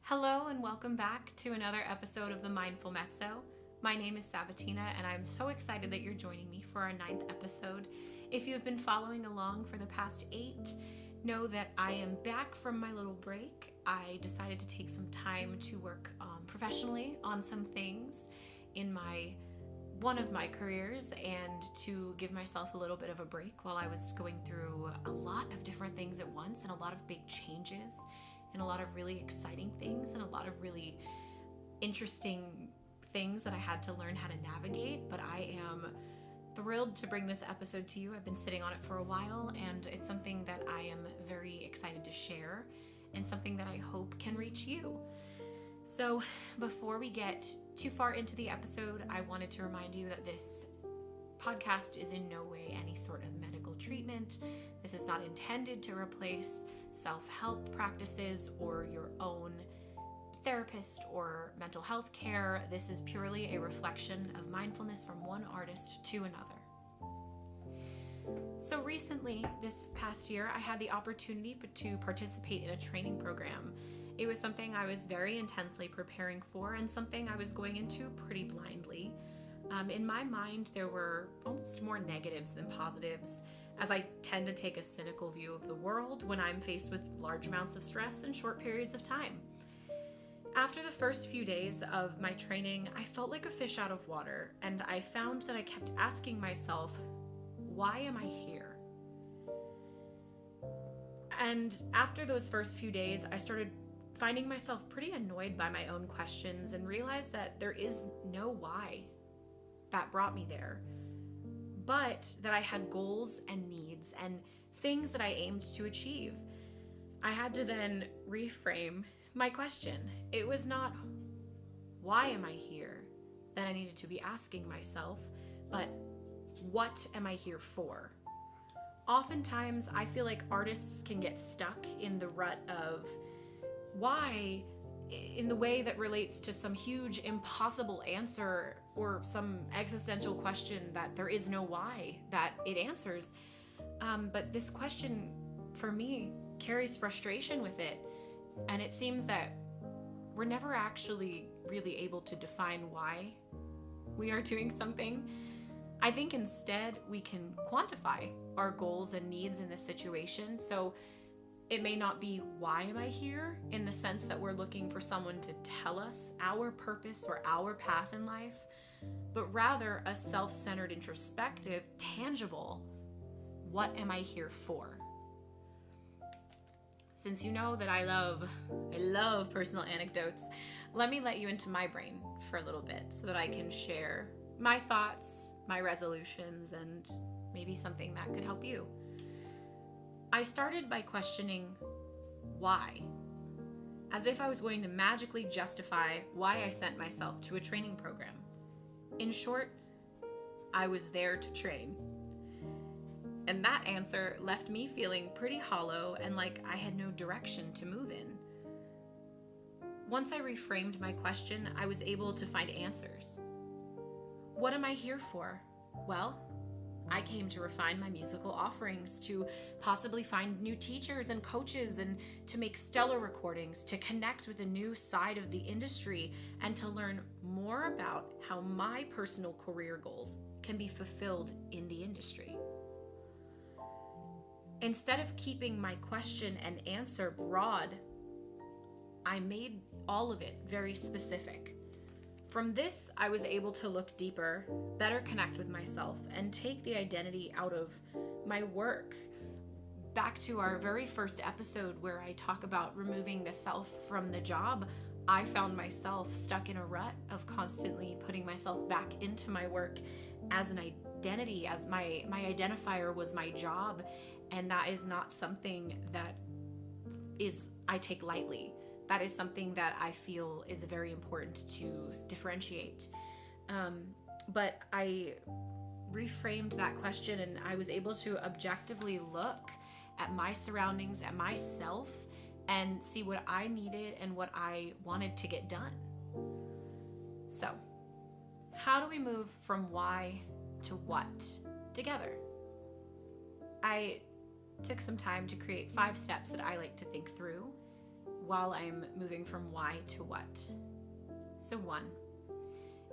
Hello and welcome back to another episode of the Mindful Mezzo. My name is Sabatina and I'm so excited that you're joining me for our 9th episode. If you've been following along for the past 8, know that I am back from my little break. I decided to take some time to work professionally on some things in one of my careers and to give myself a little bit of a break while I was going through a lot of different things at once and a lot of big changes and a lot of really exciting things and a lot of really interesting things that I had to learn how to navigate. But I am thrilled to bring this episode to you. I've been sitting on it for a while and it's something that I am very excited to share and something that I hope can reach you. So before we get too far into the episode, I wanted to remind you that this podcast is in no way any sort of medical treatment. This is not intended to replace self-help practices or your own therapist or mental health care. This is purely a reflection of mindfulness from one artist to another. So recently, this past year, I had the opportunity to participate in a training program. It was something I was very intensely preparing for and something I was going into pretty blindly. In my mind, there were almost more negatives than positives, as I tend to take a cynical view of the world when I'm faced with large amounts of stress in short periods of time. After the first few days of my training, I felt like a fish out of water, and I found that I kept asking myself, why am I here? And after those first few days, I started finding myself pretty annoyed by my own questions and realized that there is no why that brought me there, but that I had goals and needs and things that I aimed to achieve. I had to then reframe my question. It was not, why am I here, that I needed to be asking myself, but what am I here for? Oftentimes, I feel like artists can get stuck in the rut of why, in the way that relates to some huge impossible answer or some existential question that there is no why that it answers. But this question, for me, carries frustration with it. And it seems that we're never actually really able to define why we are doing something. I think instead we can quantify our goals and needs in this situation. So it may not be why am I here in the sense that we're looking for someone to tell us our purpose or our path in life, but rather a self-centered, introspective, tangible, what am I here for? Since you know that I love personal anecdotes, let me let you into my brain for a little bit so that I can share my thoughts, my resolutions, and maybe something that could help you. I started by questioning why, as if I was going to magically justify why I sent myself to a training program. In short, I was there to train. And that answer left me feeling pretty hollow and like I had no direction to move in. Once I reframed my question, I was able to find answers. What am I here for? Well, I came to refine my musical offerings, to possibly find new teachers and coaches, and to make stellar recordings, to connect with a new side of the industry, and to learn more about how my personal career goals can be fulfilled in the industry. Instead of keeping my question and answer broad, I made all of it very specific. From this, I was able to look deeper, better connect with myself, and take the identity out of my work. Back to our very first episode where I talk about removing the self from the job, I found myself stuck in a rut of constantly putting myself back into my work as an identity, as my identifier was my job, and that is not something that I take lightly. That is something that I feel is very important to differentiate. But I reframed that question and I was able to objectively look at my surroundings, at myself, and see what I needed and what I wanted to get done. So, how do we move from why to what together? I took some time to create 5 steps that I like to think through while I'm moving from why to what. So 1,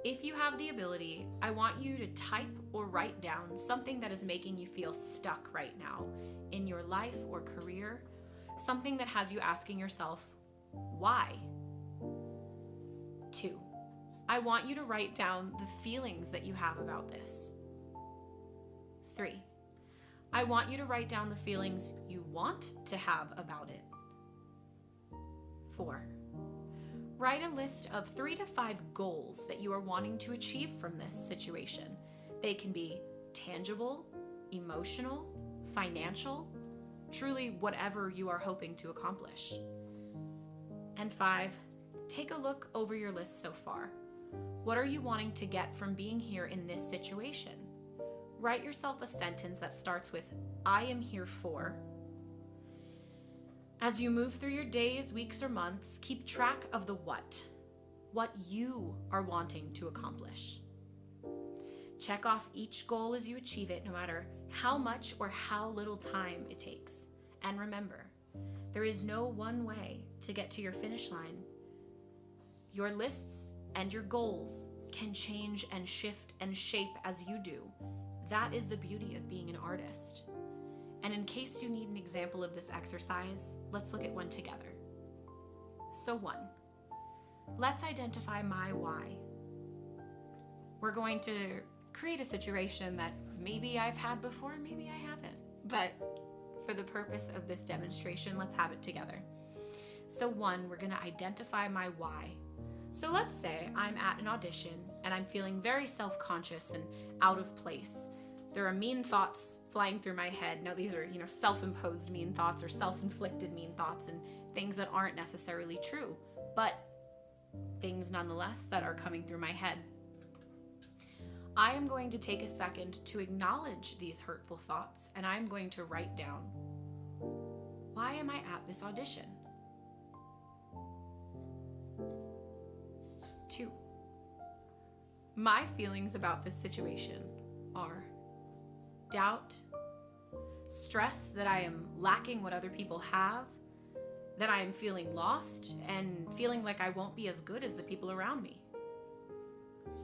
if you have the ability, I want you to type or write down something that is making you feel stuck right now in your life or career, something that has you asking yourself, why? 2, I want you to write down the feelings that you have about this. 3, I want you to write down the feelings you want to have about it. 4, write a list of 3 to 5 goals that you are wanting to achieve from this situation. They can be tangible, emotional, financial, truly whatever you are hoping to accomplish. And 5, take a look over your list so far. What are you wanting to get from being here in this situation? Write yourself a sentence that starts with, I am here for. As you move through your days, weeks, or months, keep track of the what you are wanting to accomplish. Check off each goal as you achieve it, no matter how much or how little time it takes. And remember, there is no one way to get to your finish line. Your lists and your goals can change and shift and shape as you do. That is the beauty of being an artist. And in case you need an example of this exercise, let's look at one together. So 1, let's identify my why. We're going to create a situation that maybe I've had before, maybe I haven't. But for the purpose of this demonstration, let's have it together. So 1, we're going to identify my why. So let's say I'm at an audition and I'm feeling very self-conscious and out of place. There are mean thoughts flying through my head. Now these are, self-imposed mean thoughts or self-inflicted mean thoughts and things that aren't necessarily true, but things nonetheless that are coming through my head. I am going to take a second to acknowledge these hurtful thoughts, and I'm going to write down, why am I at this audition? 2, my feelings about this situation are doubt, stress that I am lacking what other people have, that I am feeling lost and feeling like I won't be as good as the people around me.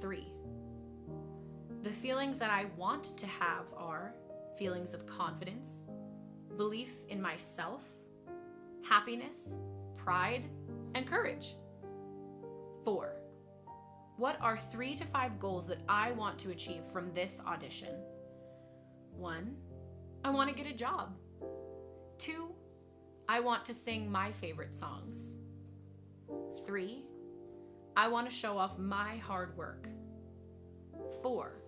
3, the feelings that I want to have are feelings of confidence, belief in myself, happiness, pride, and courage. 4, what are 3 to 5 goals that I want to achieve from this audition? 1, I want to get a job. 2, I want to sing my favorite songs. 3, I want to show off my hard work. 4,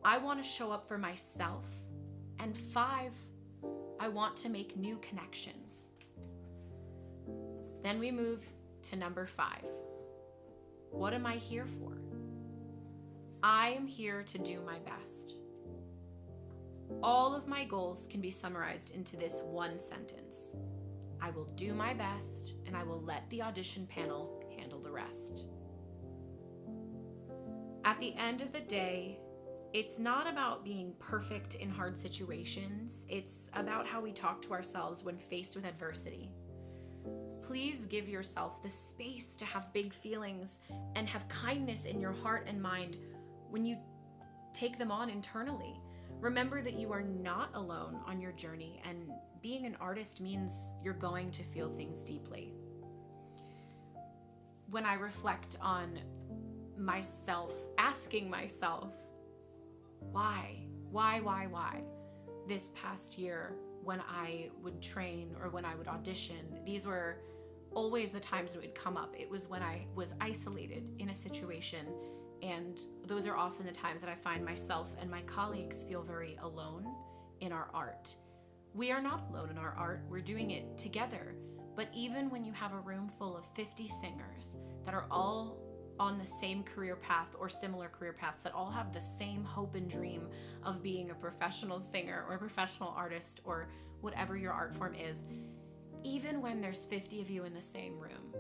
I want to show up for myself. And 5, I want to make new connections. Then we move to number 5. What am I here for? I am here to do my best. All of my goals can be summarized into this one sentence. I will do my best, and I will let the audition panel handle the rest. At the end of the day, it's not about being perfect in hard situations. It's about how we talk to ourselves when faced with adversity. Please give yourself the space to have big feelings and have kindness in your heart and mind when you take them on internally. Remember that you are not alone on your journey, and being an artist means you're going to feel things deeply. When I reflect on myself, asking myself, why? This past year, when I would train or when I would audition, these were always the times it would come up. It was when I was isolated in a situation, and those are often the times that I find myself and my colleagues feel very alone in our art. We are not alone in our art, we're doing it together. But even when you have a room full of 50 singers that are all on the same career path or similar career paths, that all have the same hope and dream of being a professional singer or a professional artist or whatever your art form is, even when there's 50 of you in the same room,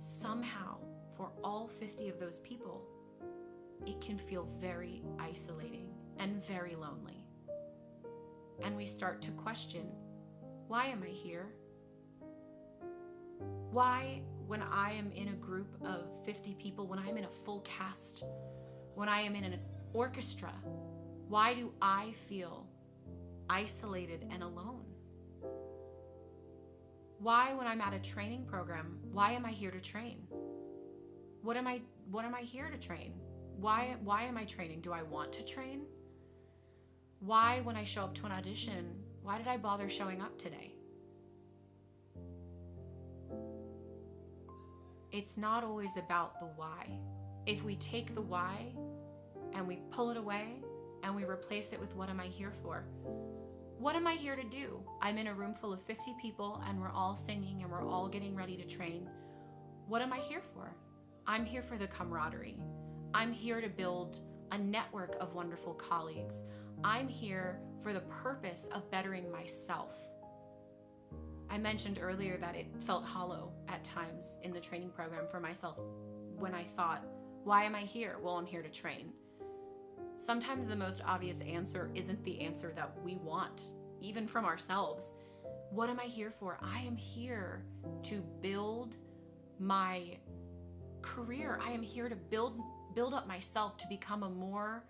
somehow for all 50 of those people, it can feel very isolating and very lonely. And we start to question, why am I here? Why, when I am in a group of 50 people, when I'm in a full cast, when I am in an orchestra, why do I feel isolated and alone? Why, when I'm at a training program, why am I here to train? What am I here to train? Why am I training? Do I want to train? Why, when I show up to an audition, why did I bother showing up today? It's not always about the why. If we take the why and we pull it away and we replace it with what am I here for? What am I here to do? I'm in a room full of 50 people and we're all singing and we're all getting ready to train. What am I here for? I'm here for the camaraderie. I'm here to build a network of wonderful colleagues. I'm here for the purpose of bettering myself. I mentioned earlier that it felt hollow at times in the training program for myself when I thought, why am I here? Well, I'm here to train. Sometimes the most obvious answer isn't the answer that we want, even from ourselves. What am I here for? I am here to build my career. I am here to build up myself to become a more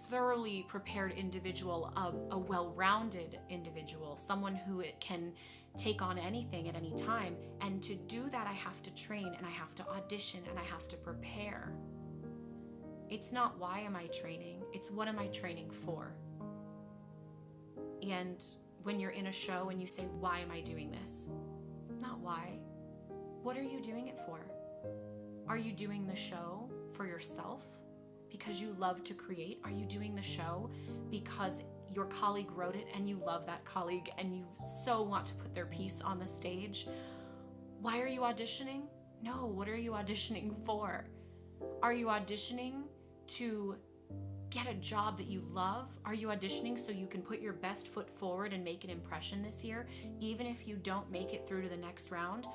thoroughly prepared individual, a well-rounded individual, someone who it can take on anything at any time. And to do that, I have to train and I have to audition and I have to prepare. It's not why am I training, it's what am I training for. And when you're in a show and you say, why am I doing this? Not why. What are you doing it for? Are you doing the show for yourself? Because you love to create? Are you doing the show because your colleague wrote it and you love that colleague and you so want to put their piece on the stage? Why are you auditioning? No, what are you auditioning for? Are you auditioning to get a job that you love? Are you auditioning so you can put your best foot forward and make an impression this year, even if you don't make it through to the next round,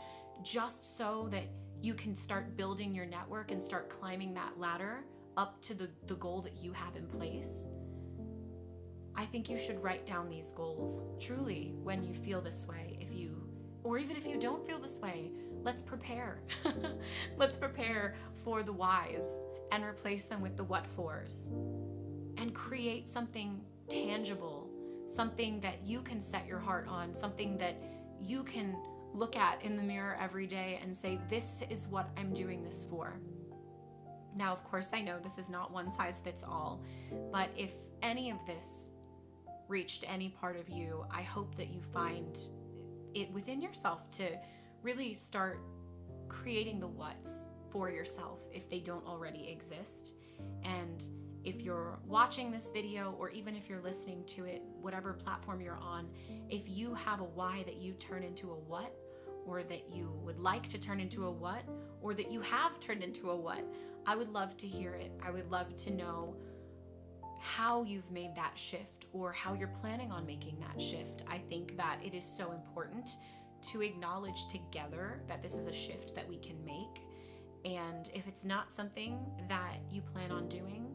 just so that you can start building your network and start climbing that ladder up to the goal that you have in place? I think you should write down these goals, truly, when you feel this way. Or even if you don't feel this way, let's prepare. Let's prepare for the whys and replace them with the what fors. And create something tangible, something that you can set your heart on, something that you can look at in the mirror every day and say, this is what I'm doing this for. Now, of course, I know this is not one size fits all, but if any of this reached any part of you, I hope that you find it within yourself to really start creating the whats for yourself if they don't already exist. And if you're watching this video, or even if you're listening to it, whatever platform you're on, if you have a why that you turn into a what, or that you would like to turn into a what, or that you have turned into a what, I would love to hear it. I would love to know how you've made that shift or how you're planning on making that shift. I think that it is so important to acknowledge together that this is a shift that we can make. And if it's not something that you plan on doing,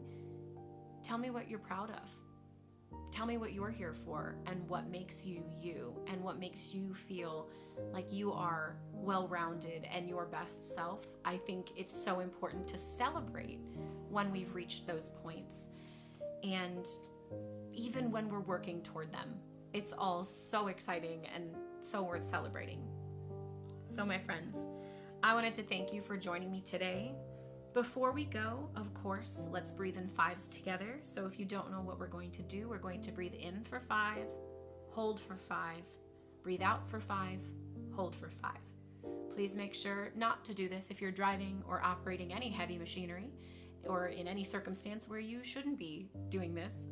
tell me what you're proud of. Tell me what you're here for and what makes you you and what makes you feel like you are well-rounded and your best self. I think it's so important to celebrate when we've reached those points. And even when we're working toward them, it's all so exciting and so worth celebrating. So my friends, I wanted to thank you for joining me today. Before we go, of course, let's breathe in 5s together. So if you don't know what we're going to do, we're going to breathe in for 5, hold for 5, breathe out for 5, hold for 5. Please make sure not to do this if you're driving or operating any heavy machinery, or in any circumstance where you shouldn't be doing this.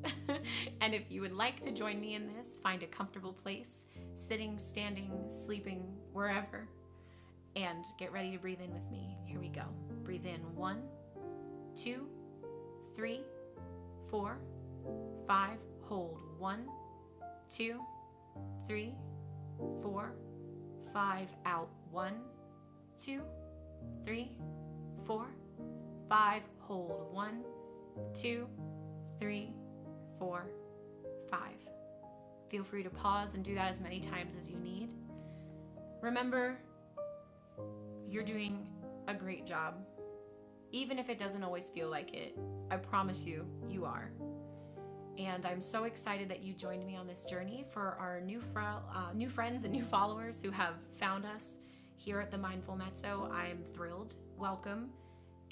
And if you would like to join me in this, find a comfortable place, sitting, standing, sleeping, wherever, and get ready to breathe in with me. Here we go. Breathe in 1, 2, 3, 4, 5. Hold 1, 2, 3, 4, 5. Out 1, 2, 3, 4, 5. Hold 1, 2, 3, 4, 5. Feel free to pause and do that as many times as you need. Remember, you're doing a great job. Even if it doesn't always feel like it, I promise you, you are. And I'm so excited that you joined me on this journey. For our new friends and new followers who have found us here at the Mindful Mezzo, I am thrilled. Welcome.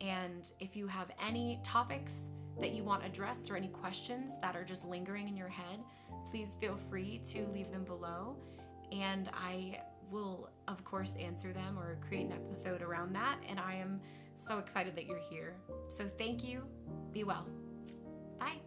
And if you have any topics that you want addressed or any questions that are just lingering in your head, please feel free to leave them below. And I will, of course, answer them or create an episode around that. And I am so excited that you're here. So thank you. Be well. Bye.